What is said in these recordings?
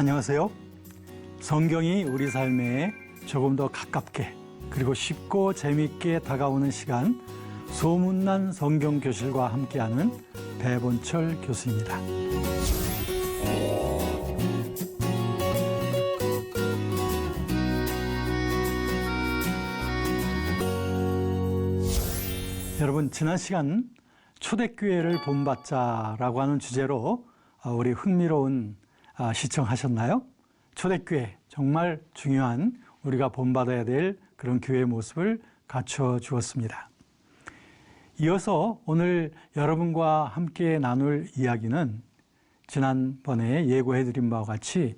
안녕하세요. 성경이 우리 삶에 조금 더 가깝게 그리고 쉽고 재미있게 다가오는 시간, 소문난 성경 교실과 함께하는 배본철 교수입니다. 여러분, 지난 시간 초대교회를 본받자라고 하는 주제로 우리 흥미로운 시청하셨나요? 초대교회, 정말 중요한 우리가 본받아야 될 그런 교회의 모습을 갖춰 주었습니다. 이어서 오늘 여러분과 함께 나눌 이야기는 지난번에 예고해드린 바와 같이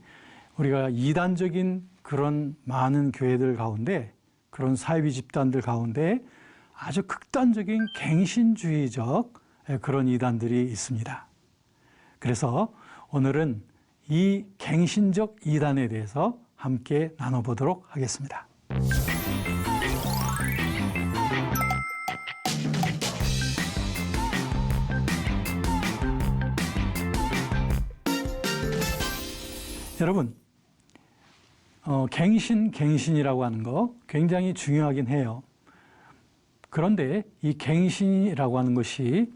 우리가 이단적인 그런 많은 교회들 가운데, 그런 사이비 집단들 가운데 아주 극단적인 갱신주의적 그런 이단들이 있습니다. 그래서 오늘은 이 갱신적 이단에 대해서 함께 나눠보도록 하겠습니다. 여러분, 갱신이라고 하는 거 굉장히 중요하긴 해요. 그런데 이 갱신이라고 하는 것이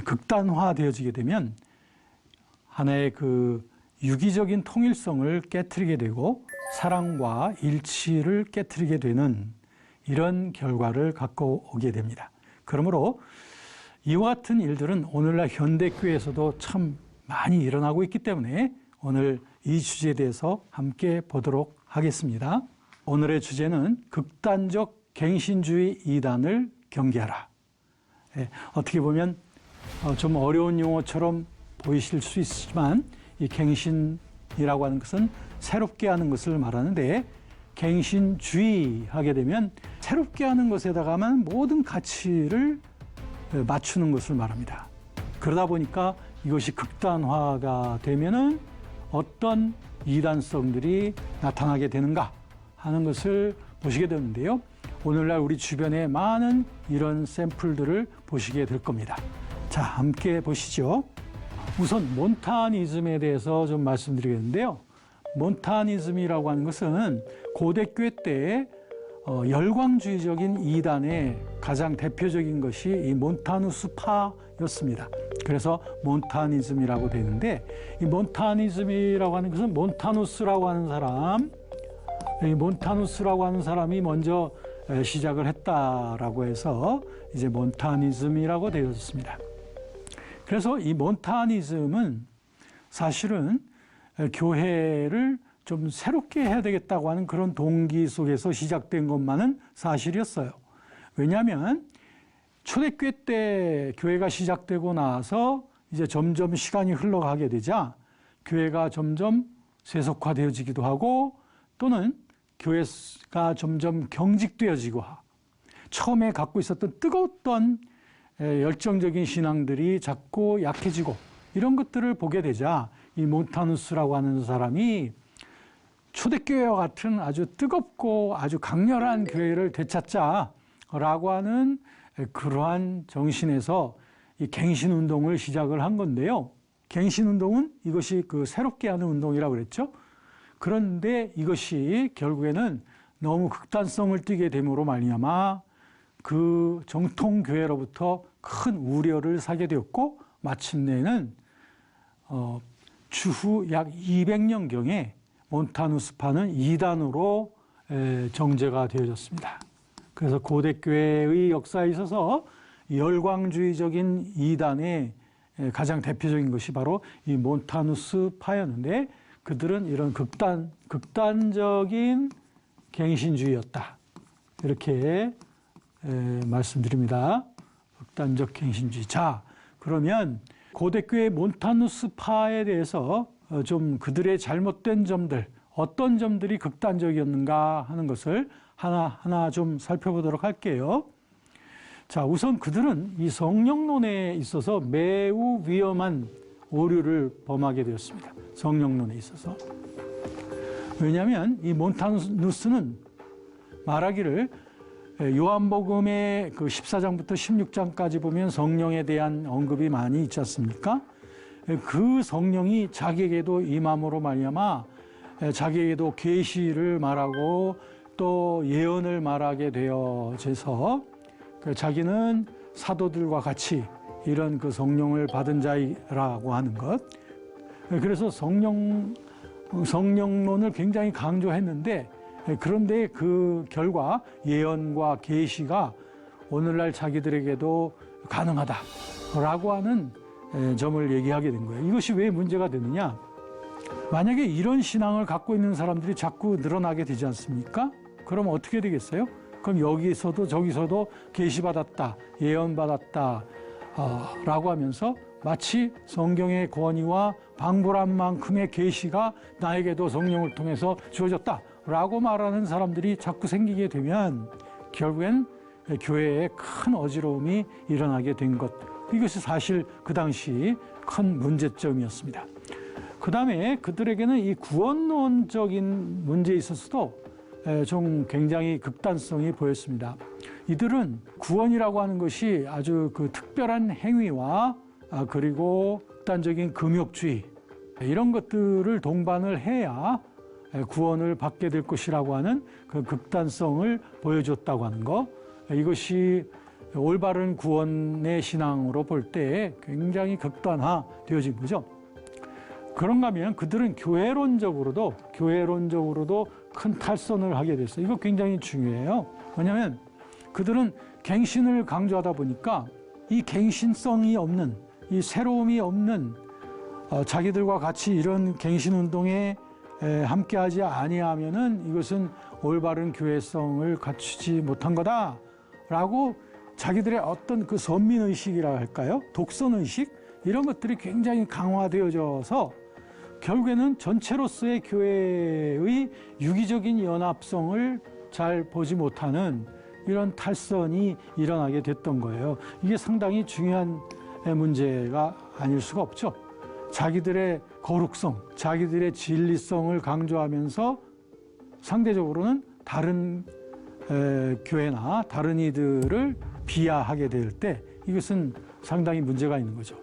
극단화되어지게 되면 하나의 그 유기적인 통일성을 깨트리게 되고 사랑과 일치를 깨트리게 되는 이런 결과를 갖고 오게 됩니다. 그러므로 이와 같은 일들은 오늘날 현대교회에서도 참 많이 일어나고 있기 때문에 오늘 이 주제에 대해서 함께 보도록 하겠습니다. 오늘의 주제는 극단적 갱신주의 이단을 경계하라. 어떻게 보면 좀 어려운 용어처럼 보이실 수 있지만 이 갱신이라고 하는 것은 새롭게 하는 것을 말하는데, 갱신주의 하게 되면 새롭게 하는 것에다가만 모든 가치를 맞추는 것을 말합니다. 그러다 보니까 이것이 극단화가 되면은 어떤 이단성들이 나타나게 되는가 하는 것을 보시게 되는데요. 오늘날 우리 주변에 많은 이런 샘플들을 보시게 될 겁니다. 자, 함께 보시죠. 우선 몬타니즘에 대해서 좀 말씀드리겠는데요. 몬타니즘이라고 하는 것은 고대교회 때 열광주의적인 이단의 가장 대표적인 것이 이 몬타누스파였습니다. 그래서 몬타니즘이라고 되는데, 이 몬타니즘이라고 하는 것은 몬타누스라고 하는 사람, 이 몬타누스라고 하는 사람이 먼저 시작을 했다라고 해서 이제 몬타니즘이라고 되어졌습니다. 그래서 이 몬타니즘은 사실은 교회를 좀 새롭게 해야 되겠다고 하는 그런 동기 속에서 시작된 것만은 사실이었어요. 왜냐하면 초대교회 때 교회가 시작되고 나서 이제 점점 시간이 흘러가게 되자 교회가 점점 세속화되어지기도 하고, 또는 교회가 점점 경직되어지고, 처음에 갖고 있었던 뜨거웠던 열정적인 신앙들이 자꾸 약해지고, 이런 것들을 보게 되자 이 몬타누스라고 하는 사람이 초대교회와 같은 아주 뜨겁고 아주 강렬한 교회를 되찾자라고 하는 그러한 정신에서 이 갱신운동을 시작을 한 건데요. 갱신운동은 이것이 그 새롭게 하는 운동이라고 그랬죠. 그런데 이것이 결국에는 너무 극단성을 띠게 됨으로 말미암아 그 정통교회로부터 큰 우려를 사게 되었고, 마침내는 주후 약 200년경에 몬타누스파는 이단으로 정제가 되어졌습니다. 그래서 고대교회의 역사에 있어서 열광주의적인 이단의 가장 대표적인 것이 바로 이 몬타누스파였는데, 그들은 이런 극단적인 갱신주의였다, 이렇게 말씀드립니다. 극단적 갱신주의. 자, 그러면 고대교회 몬타누스파에 대해서 좀 그들의 잘못된 점들, 어떤 점들이 극단적이었는가 하는 것을 하나하나 좀 살펴보도록 할게요. 자, 우선 그들은 이 성령론에 있어서 매우 위험한 오류를 범하게 되었습니다. 성령론에 있어서. 왜냐하면 이 몬타누스는 말하기를 요한복음의 그 14장부터 16장까지 보면 성령에 대한 언급이 많이 있지 않습니까? 그 성령이 자기에게도 임함으로 말미암아 자기에게도 계시를 말하고 또 예언을 말하게 되어져서 자기는 사도들과 같이 이런 그 성령을 받은 자라고 하는 것. 그래서 성령론을 굉장히 강조했는데, 그런데 그 결과 예언과 계시가 오늘날 자기들에게도 가능하다라고 하는 점을 얘기하게 된 거예요. 이것이 왜 문제가 되느냐? 만약에 이런 신앙을 갖고 있는 사람들이 자꾸 늘어나게 되지 않습니까? 그럼 어떻게 되겠어요? 그럼 여기서도 저기서도 계시받았다, 예언받았다 라고 하면서 마치 성경의 권위와 방불한 만큼의 계시가 나에게도 성령을 통해서 주어졌다라고 말하는 사람들이 자꾸 생기게 되면 결국엔 교회에 큰 어지러움이 일어나게 된 것. 이것이 사실 그 당시 큰 문제점이었습니다. 그 다음에 그들에게는 이 구원론적인 문제에 있어서도 좀 굉장히 극단성이 보였습니다. 이들은 구원이라고 하는 것이 아주 그 특별한 행위와 그리고 극단적인 금욕주의 이런 것들을 동반을 해야 구원을 받게 될 것이라고 하는 그 극단성을 보여줬다고 하는 것. 이것이 올바른 구원의 신앙으로 볼 때 굉장히 극단화되어진 거죠. 그런가 하면 그들은 교회론적으로도 큰 탈선을 하게 됐어요. 이거 굉장히 중요해요. 왜냐하면 그들은 갱신을 강조하다 보니까 이 갱신성이 없는, 이 새로움이 없는 자기들과 같이 이런 갱신운동에 함께하지 아니하면은 이것은 올바른 교회성을 갖추지 못한 거다라고 자기들의 어떤 그 선민의식이라 할까요? 독선의식? 이런 것들이 굉장히 강화되어져서 결국에는 전체로서의 교회의 유기적인 연합성을 잘 보지 못하는 이런 탈선이 일어나게 됐던 거예요. 이게 상당히 중요한 문제가 아닐 수가 없죠. 자기들의 거룩성, 자기들의 진리성을 강조하면서 상대적으로는 다른 교회나 다른 이들을 비하하게 될 때 이것은 상당히 문제가 있는 거죠.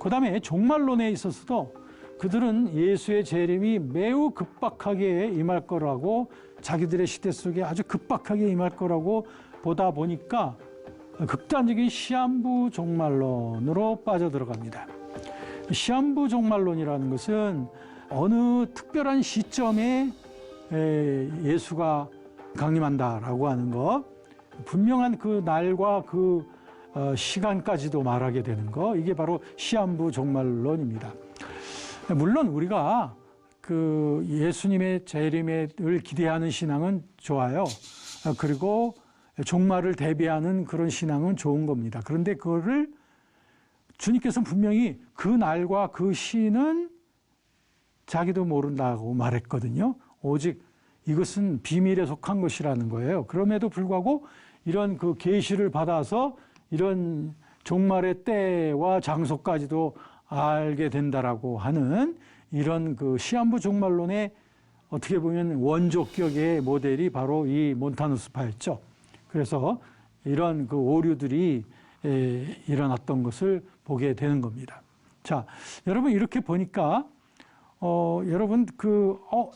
그 다음에 종말론에 있어서도 그들은 예수의 재림이 매우 급박하게 임할 거라고, 자기들의 시대 속에 아주 급박하게 임할 거라고 보다 보니까 극단적인 시한부 종말론으로 빠져들어갑니다. 시한부 종말론이라는 것은 어느 특별한 시점에 예수가 강림한다라고 하는 것, 분명한 그 날과 그 시간까지도 말하게 되는 것, 이게 바로 시한부 종말론입니다. 물론 우리가 그 예수님의 재림을 기대하는 신앙은 좋아요. 그리고 종말을 대비하는 그런 신앙은 좋은 겁니다. 그런데 그거를 주님께서는 분명히 그 날과 그 시는 자기도 모른다고 말했거든요. 오직 이것은 비밀에 속한 것이라는 거예요. 그럼에도 불구하고 이런 그 계시를 받아서 이런 종말의 때와 장소까지도 알게 된다라고 하는 이런 그 시한부 종말론의 어떻게 보면 원조격의 모델이 바로 이 몬타누스파였죠. 그래서 이런 그 오류들이 일어났던 것을 보게 되는 겁니다. 자, 여러분 이렇게 보니까 여러분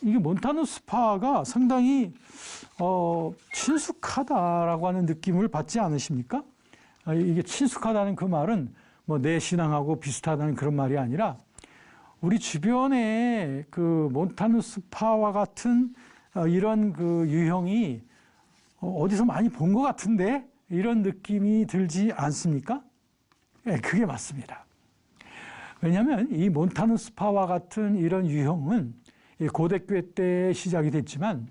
이게 몬타누스파가 상당히 친숙하다라고 하는 느낌을 받지 않으십니까? 이게 친숙하다는 그 말은 뭐 내 신앙하고 비슷하다는 그런 말이 아니라 우리 주변에 그 몬타누스파와 같은 이런 그 유형이 어디서 많이 본 것 같은데 이런 느낌이 들지 않습니까? 네, 그게 맞습니다. 왜냐하면 이 몬타누스파와 같은 이런 유형은 고대교회 때 시작이 됐지만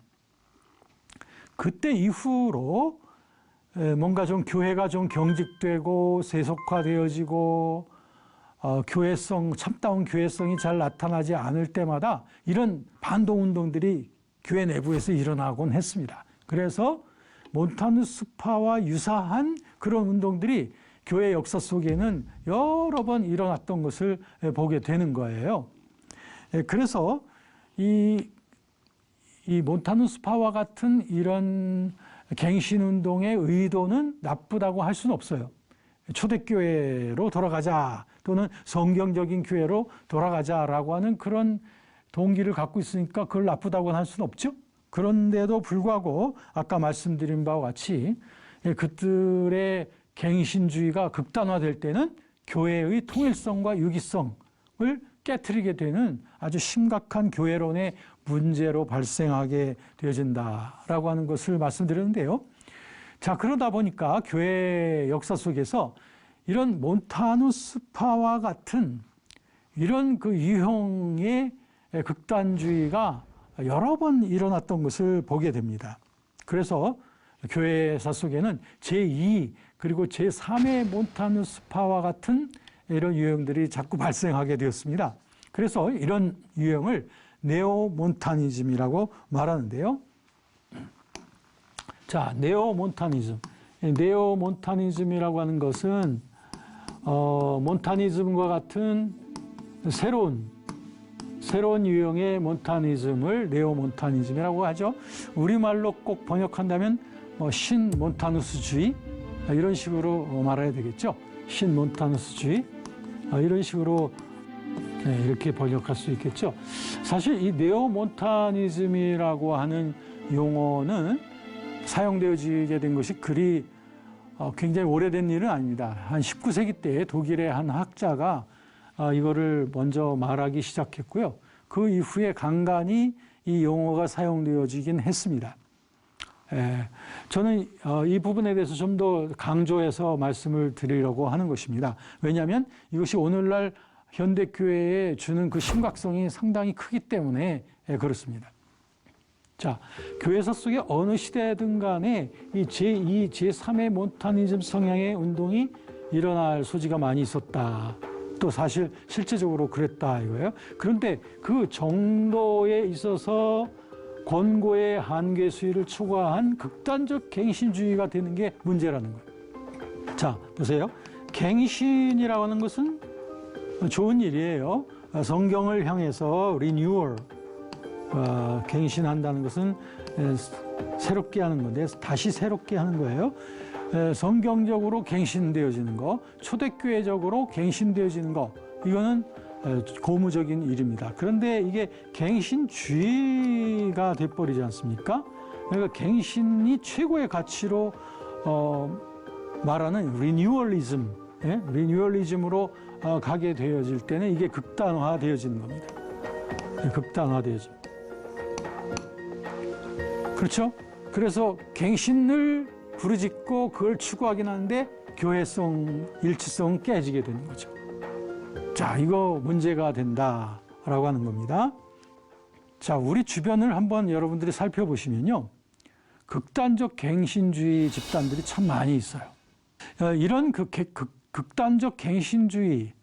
그때 이후로 뭔가 좀 교회가 좀 경직되고 세속화되어지고 교회성, 참다운 교회성이 잘 나타나지 않을 때마다 이런 반동운동들이 교회 내부에서 일어나곤 했습니다. 그래서 몬타누스파와 유사한 그런 운동들이 교회 역사 속에는 여러 번 일어났던 것을 보게 되는 거예요. 그래서 이 몬타누스파와 같은 이런 갱신운동의 의도는 나쁘다고 할 수는 없어요. 초대교회로 돌아가자 또는 성경적인 교회로 돌아가자라고 하는 그런 동기를 갖고 있으니까 그걸 나쁘다고는 할 수는 없죠. 그런데도 불구하고 아까 말씀드린 바와 같이 그들의 갱신주의가 극단화될 때는 교회의 통일성과 유기성을 깨트리게 되는 아주 심각한 교회론의 문제로 발생하게 되어진다라고 하는 것을 말씀드렸는데요. 자, 그러다 보니까 교회 역사 속에서 이런 몬타누스파와 같은 이런 그 유형의 극단주의가 여러 번 일어났던 것을 보게 됩니다. 그래서 교회사 속에는 제2 그리고 제3의 몬타누스파와 같은 이런 유형들이 자꾸 발생하게 되었습니다. 그래서 이런 유형을 네오몬타니즘이라고 말하는데요. 자, 네오몬타니즘. 네오몬타니즘이라고 하는 것은 몬타니즘과 같은 새로운 유형의 몬타니즘을 네오몬타니즘이라고 하죠. 우리말로 꼭 번역한다면 신몬타누스주의 이런 식으로 말해야 되겠죠. 신몬타누스주의 이런 식으로 이렇게 번역할 수 있겠죠. 사실 이 네오몬타니즘이라고 하는 용어는 사용되어지게 된 것이 그리 굉장히 오래된 일은 아닙니다. 한 19세기 때 독일의 한 학자가 이거를 먼저 말하기 시작했고요. 그 이후에 간간히 이 용어가 사용되어지긴 했습니다. 저는 이 부분에 대해서 좀 더 강조해서 말씀을 드리려고 하는 것입니다. 왜냐하면 이것이 오늘날 현대교회에 주는 그 심각성이 상당히 크기 때문에 그렇습니다. 자, 교회사 속에 어느 시대든 간에 이 제2, 제3의 몬타니즘 성향의 운동이 일어날 소지가 많이 있었다. 또 사실 실제적으로 그랬다 이거예요. 그런데 그 정도에 있어서 권고의 한계 수위를 초과한 극단적 갱신주의가 되는 게 문제라는 거예요. 자, 보세요. 갱신이라고 하는 것은 좋은 일이에요. 성경을 향해서 리뉴얼, 갱신한다는 것은 새롭게 하는 건데 다시 새롭게 하는 거예요. 성경적으로 갱신되어지는 거, 초대교회적으로 갱신되어지는 거, 이거는 고무적인 일입니다. 그런데 이게 갱신주의가 돼버리지 않습니까? 그러니까 갱신이 최고의 가치로 말하는 리뉴얼리즘, 리뉴얼리즘으로 가게 되어질 때는 이게 극단화되어지는 겁니다. 극단화되어져. 그렇죠? 그래서 갱신을 부르짖고 그걸 추구하긴 하는데 교회성, 일치성은 깨지게 되는 거죠. 자, 이거 문제가 된다라고 하는 겁니다. 자, 우리 주변을 한번 여러분들이 살펴보시면요. 극단적 갱신주의 집단들이 참 많이 있어요. 이런 극단적 갱신주의,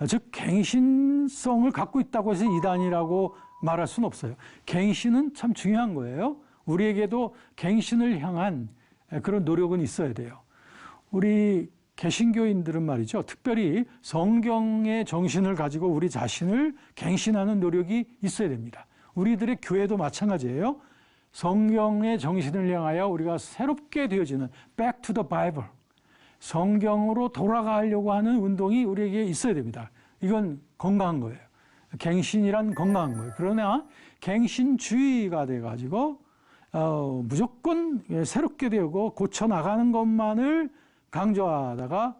즉 갱신성을 갖고 있다고 해서 이단이라고 말할 수는 없어요. 갱신은 참 중요한 거예요. 우리에게도 갱신을 향한 그런 노력은 있어야 돼요. 우리 개신교인들은 말이죠. 특별히 성경의 정신을 가지고 우리 자신을 갱신하는 노력이 있어야 됩니다. 우리들의 교회도 마찬가지예요. 성경의 정신을 향하여 우리가 새롭게 되어지는 Back to the Bible, 성경으로 돌아가려고 하는 운동이 우리에게 있어야 됩니다. 이건 건강한 거예요. 갱신이란 건강한 거예요. 그러나 갱신주의가 돼가지고 무조건 새롭게 되고 고쳐나가는 것만을 강조하다가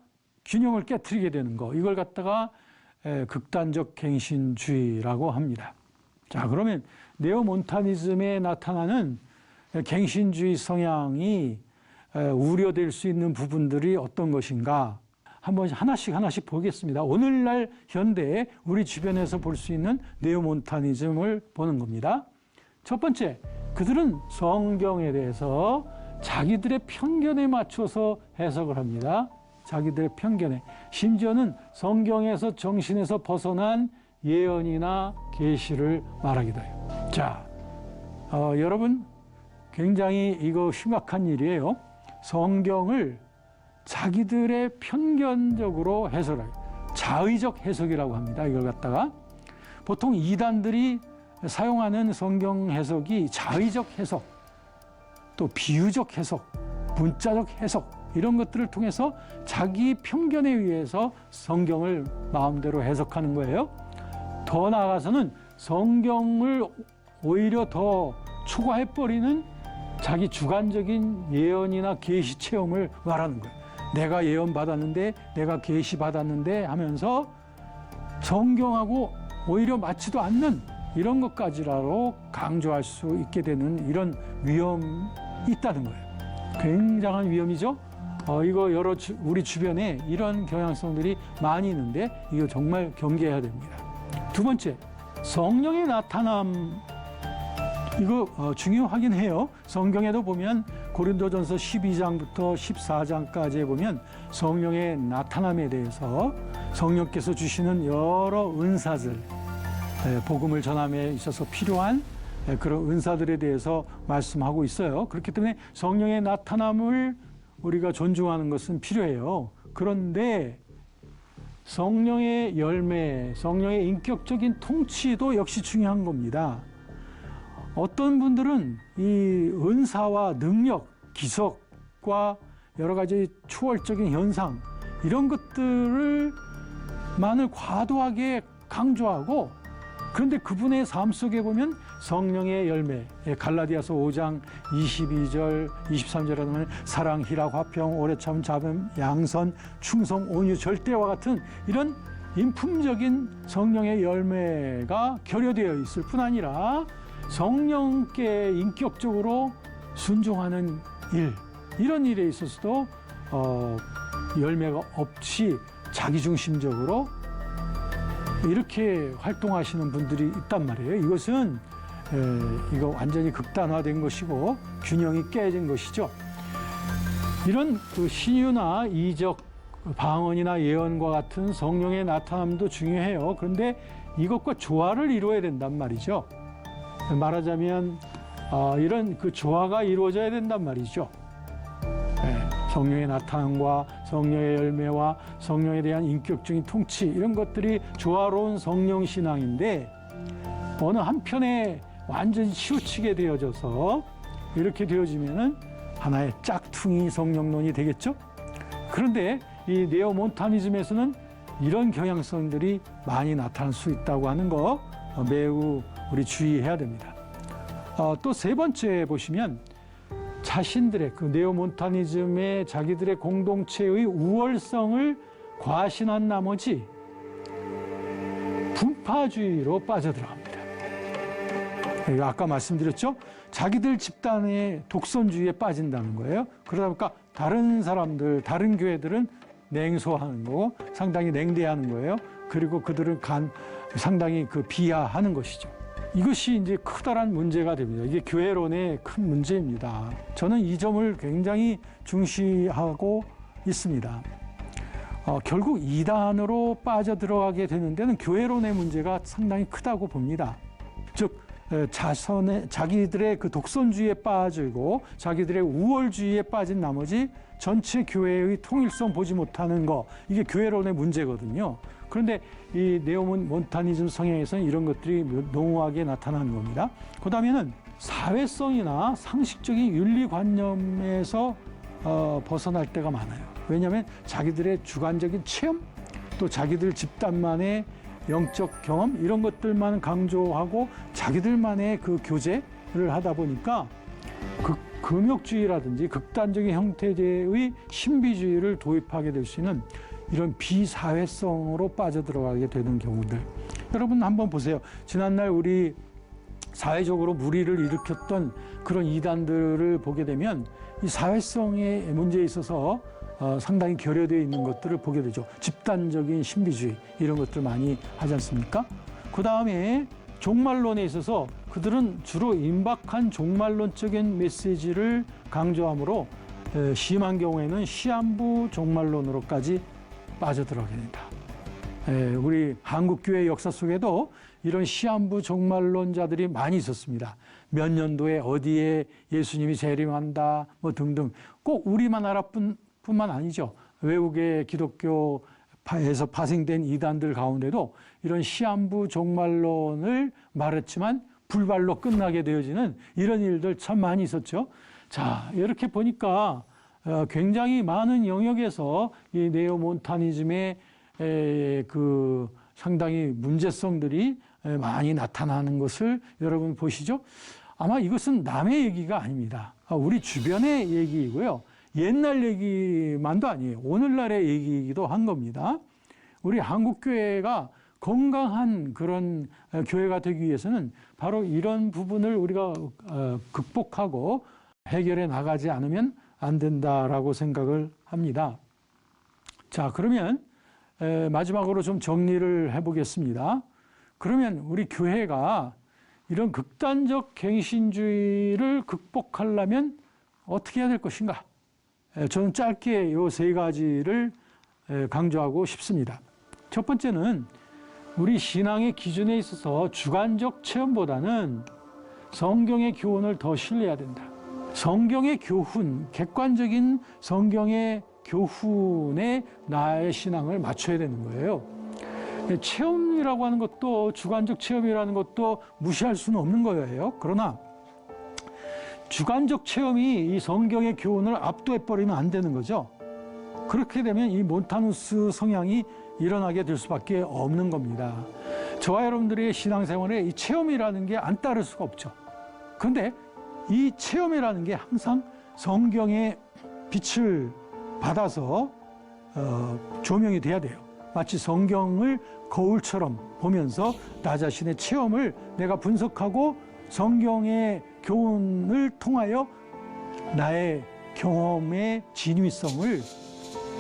균형을 깨트리게 되는 거, 이걸 갖다가 극단적 갱신주의라고 합니다. 자, 그러면 네오몬타니즘에 나타나는 갱신주의 성향이 우려될 수 있는 부분들이 어떤 것인가 한번 하나씩 보겠습니다. 오늘날 현대에 우리 주변에서 볼 수 있는 네오몬타니즘을 보는 겁니다. 첫 번째, 그들은 성경에 대해서 자기들의 편견에 맞춰서 해석을 합니다. 자기들의 편견에. 심지어는 성경에서 정신에서 벗어난 예언이나 계시를 말하기도 해요. 자, 여러분 굉장히 이거 심각한 일이에요. 성경을 자기들의 편견적으로 해석해요. 자의적 해석이라고 합니다. 이걸 갖다가 보통 이단들이 사용하는 성경 해석이 자의적 해석, 또 비유적 해석, 문자적 해석 이런 것들을 통해서 자기 편견에 의해서 성경을 마음대로 해석하는 거예요. 더 나아가서는 성경을 오히려 더 초과해버리는 자기 주관적인 예언이나 계시 체험을 말하는 거예요. 내가 예언 받았는데, 내가 계시 받았는데 하면서 성경하고 오히려 맞지도 않는 이런 것까지라도 강조할 수 있게 되는 이런 위험이 있다는 거예요. 굉장한 위험이죠. 이거 우리 주변에 이런 경향성들이 많이 있는데 이거 정말 경계해야 됩니다. 두 번째, 성령의 나타남. 이거 중요하긴 해요. 성경에도 보면 고린도전서 12장부터 14장까지에 보면 성령의 나타남에 대해서 성령께서 주시는 여러 은사들, 복음을 전함에 있어서 필요한 그런 은사들에 대해서 말씀하고 있어요. 그렇기 때문에 성령의 나타남을 우리가 존중하는 것은 필요해요. 그런데 성령의 열매, 성령의 인격적인 통치도 역시 중요한 겁니다. 어떤 분들은 이 은사와 능력, 기적과 여러 가지 초월적인 현상 이런 것들을 만을 과도하게 강조하고, 그런데 그분의 삶 속에 보면 성령의 열매, 갈라디아서 5장 22절, 23절에 보면 사랑, 희락, 화평, 오래 참음, 자비, 양선, 충성, 온유, 절대와 같은 이런 인품적인 성령의 열매가 결여되어 있을 뿐 아니라 성령께 인격적으로 순종하는 일, 이런 일에 있어서도 열매가 없이 자기중심적으로 이렇게 활동하시는 분들이 있단 말이에요. 이것은 이거 완전히 극단화된 것이고 균형이 깨진 것이죠. 이런 그 신유나 이적, 방언이나 예언과 같은 성령의 나타남도 중요해요. 그런데 이것과 조화를 이루어야 된단 말이죠. 말하자면 이런 그 조화가 이루어져야 된단 말이죠. 성령의 나타남과 성령의 열매와 성령에 대한 인격적인 통치, 이런 것들이 조화로운 성령 신앙인데 어느 한편에 완전히 치우치게 되어져서 이렇게 되어지면은 하나의 짝퉁이 성령론이 되겠죠. 그런데 이 네오몬타니즘에서는 이런 경향성들이 많이 나타날 수 있다고 하는 거 매우 우리 주의해야 됩니다. 또 세 번째 보시면 자신들의 그 네오몬타니즘의 자기들의 공동체의 우월성을 과신한 나머지 분파주의로 빠져들어갑니다. 아까 말씀드렸죠? 자기들 집단의 독선주의에 빠진다는 거예요. 그러다 보니까 다른 사람들, 다른 교회들은 냉소하는 거고 상당히 냉대하는 거예요. 그리고 그들을 상당히 비하하는 것이죠. 이것이 이제 커다란 문제가 됩니다. 이게 교회론의 큰 문제입니다. 저는 이 점을 굉장히 중시하고 있습니다. 결국 이단으로 빠져들어가게 되는 데는 교회론의 문제가 상당히 크다고 봅니다. 즉 자기들의 그 독선주의에 빠지고 자기들의 우월주의에 빠진 나머지 전체 교회의 통일성 보지 못하는 거, 이게 교회론의 문제거든요. 그런데 이 네오몬타니즘 성향에서는 이런 것들이 농후하게 나타나는 겁니다. 그 다음에는 사회성이나 상식적인 윤리관념에서 벗어날 때가 많아요. 왜냐하면 자기들의 주관적인 체험, 또 자기들 집단만의 영적 경험, 이런 것들만 강조하고 자기들만의 그 교제를 하다 보니까 금욕주의라든지 극단적인 형태의 신비주의를 도입하게 될 수 있는 이런 비사회성으로 빠져들어가게 되는 경우들. 여러분 한번 보세요. 지난날 우리 사회적으로 무리를 일으켰던 그런 이단들을 보게 되면 이 사회성의 문제에 있어서 상당히 결여되어 있는 것들을 보게 되죠. 집단적인 신비주의, 이런 것들 많이 하지 않습니까? 그 다음에 종말론에 있어서 그들은 주로 임박한 종말론적인 메시지를 강조하므로 심한 경우에는 시한부 종말론으로까지 빠져들어가게 된다. 우리 한국교회 역사 속에도 이런 시한부 종말론자들이 많이 있었습니다. 몇 년도에 어디에 예수님이 재림한다 뭐 등등. 꼭 우리만 나라뿐만 아니죠. 외국의 기독교에서 파생된 이단들 가운데도 이런 시한부 종말론을 말했지만 불발로 끝나게 되어지는 이런 일들 참 많이 있었죠. 자, 이렇게 보니까 굉장히 많은 영역에서 이 네오몬타니즘의 그 상당히 문제성들이 많이 나타나는 것을 여러분 보시죠. 아마 이것은 남의 얘기가 아닙니다. 우리 주변의 얘기이고요. 옛날 얘기만도 아니에요. 오늘날의 얘기이기도 한 겁니다. 우리 한국교회가 건강한 그런 교회가 되기 위해서는 바로 이런 부분을 우리가 극복하고 해결해 나가지 않으면 안 된다라고 생각을 합니다. 자, 그러면 마지막으로 좀 정리를 해보겠습니다. 그러면 우리 교회가 이런 극단적 갱신주의를 극복하려면 어떻게 해야 될 것인가? 저는 짧게 이 세 가지를 강조하고 싶습니다. 첫 번째는 우리 신앙의 기준에 있어서 주관적 체험보다는 성경의 교훈을 더 신뢰해야 된다. 성경의 교훈, 객관적인 성경의 교훈에 나의 신앙을 맞춰야 되는 거예요. 체험이라고 하는 것도, 주관적 체험이라는 것도 무시할 수는 없는 거예요. 그러나 주관적 체험이 이 성경의 교훈을 압도해버리면 안 되는 거죠. 그렇게 되면 이 몬타누스 성향이 일어나게 될 수밖에 없는 겁니다. 저와 여러분들의 신앙생활에 이 체험이라는 게 안 따를 수가 없죠. 그런데 이 체험이라는 게 항상 성경의 빛을 받아서 조명이 돼야 돼요. 마치 성경을 거울처럼 보면서 나 자신의 체험을 내가 분석하고 성경의 교훈을 통하여 나의 경험의 진위성을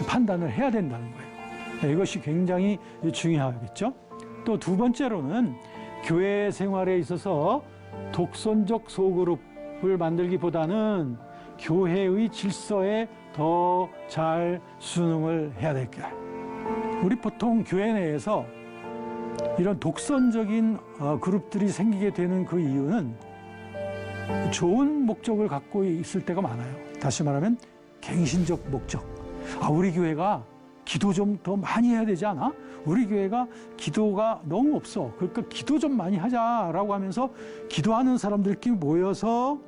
판단을 해야 된다는 거예요. 이것이 굉장히 중요하겠죠. 또 두 번째로는 교회 생활에 있어서 독선적 소그룹을 만들기보다는 교회의 질서에 더 잘 순응을 해야 될까. 우리 보통 교회 내에서 이런 독선적인 그룹들이 생기게 되는 그 이유는 좋은 목적을 갖고 있을 때가 많아요. 다시 말하면 갱신적 목적. 우리 교회가 기도 좀 더 많이 해야 되지 않아? 우리 교회가 기도가 너무 없어. 그러니까 기도 좀 많이 하자라고 하면서 기도하는 사람들끼리 모여서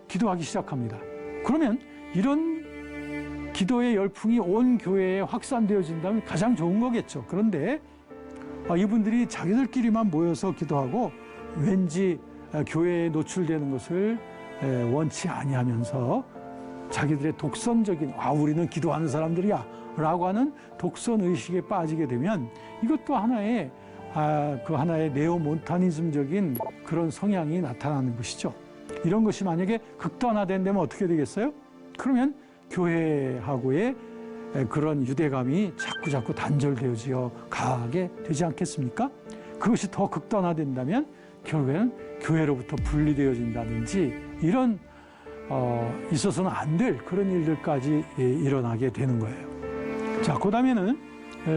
기도하기 시작합니다. 그러면 이런 기도의 열풍이 온 교회에 확산되어진다면 가장 좋은 거겠죠. 그런데 이분들이 자기들끼리만 모여서 기도하고 왠지 교회에 노출되는 것을 원치 아니하면서 자기들의 독선적인 우리는 기도하는 사람들이야 라고 하는 독선 의식에 빠지게 되면 이것도 하나의 하나의 네오몬타니즘적인 그런 성향이 나타나는 것이죠. 이런 것이 만약에 극단화된다면 어떻게 되겠어요? 그러면 교회하고의 그런 유대감이 자꾸 단절되어지어 가게 되지 않겠습니까? 그것이 더 극단화된다면 결국에는 교회로부터 분리되어진다든지 이런 있어서는 안 될 그런 일들까지 일어나게 되는 거예요. 자, 그 다음에는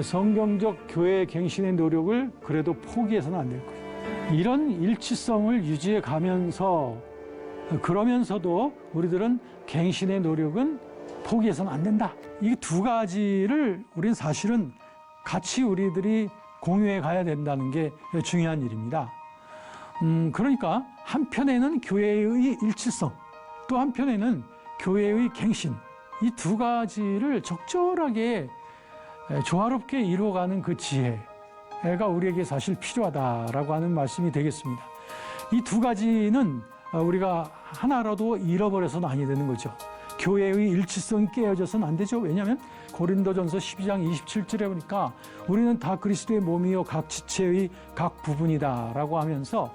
성경적 교회 갱신의 노력을 그래도 포기해서는 안 될 거예요. 이런 일치성을 유지해 가면서 그러면서도 우리들은 갱신의 노력은 포기해서는 안 된다. 이 두 가지를 우리는 사실은 같이 우리들이 공유해 가야 된다는 게 중요한 일입니다. 그러니까 한편에는 교회의 일치성, 또 한편에는 교회의 갱신, 이 두 가지를 적절하게 조화롭게 이루어가는 그 지혜가 우리에게 사실 필요하다라고 하는 말씀이 되겠습니다. 이 두 가지는 우리가 하나라도 잃어버려서는 아니 되는 거죠. 교회의 일치성이 깨어져서는 안 되죠. 왜냐하면 고린도전서 12장 27절에 보니까 우리는 다 그리스도의 몸이요 각 지체의 각 부분이다라고 하면서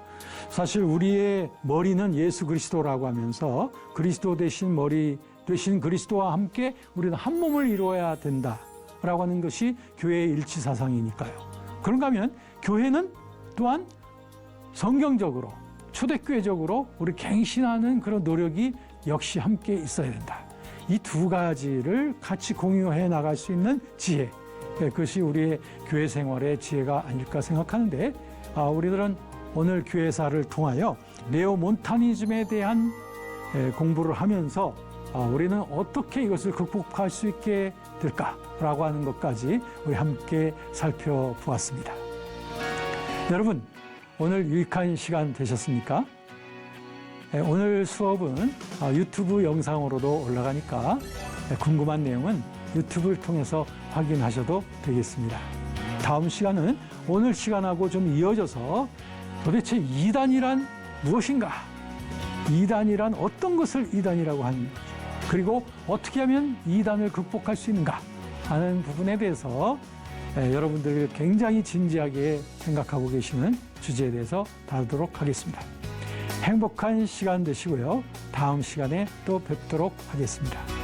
사실 우리의 머리는 예수 그리스도라고 하면서 그리스도 대신 머리 되신 그리스도와 함께 우리는 한 몸을 이루어야 된다라고 하는 것이 교회의 일치 사상이니까요. 그런가 하면 교회는 또한 성경적으로 초대교회적으로 우리 갱신하는 그런 노력이 역시 함께 있어야 된다. 이 두 가지를 같이 공유해 나갈 수 있는 지혜, 그것이 우리의 교회 생활의 지혜가 아닐까 생각하는데 우리들은 오늘 교회사를 통하여 네오몬타니즘에 대한 공부를 하면서 우리는 어떻게 이것을 극복할 수 있게 될까라고 하는 것까지 우리 함께 살펴보았습니다. 여러분, 오늘 유익한 시간 되셨습니까? 오늘 수업은 유튜브 영상으로도 올라가니까 궁금한 내용은 유튜브를 통해서 확인하셔도 되겠습니다. 다음 시간은 오늘 시간하고 좀 이어져서 도대체 이단이란 무엇인가? 이단이란 어떤 것을 이단이라고 하는지, 그리고 어떻게 하면 이단을 극복할 수 있는가 하는 부분에 대해서 여러분들이 굉장히 진지하게 생각하고 계시는 주제에 대해서 다루도록 하겠습니다. 행복한 시간 되시고요. 다음 시간에 또 뵙도록 하겠습니다.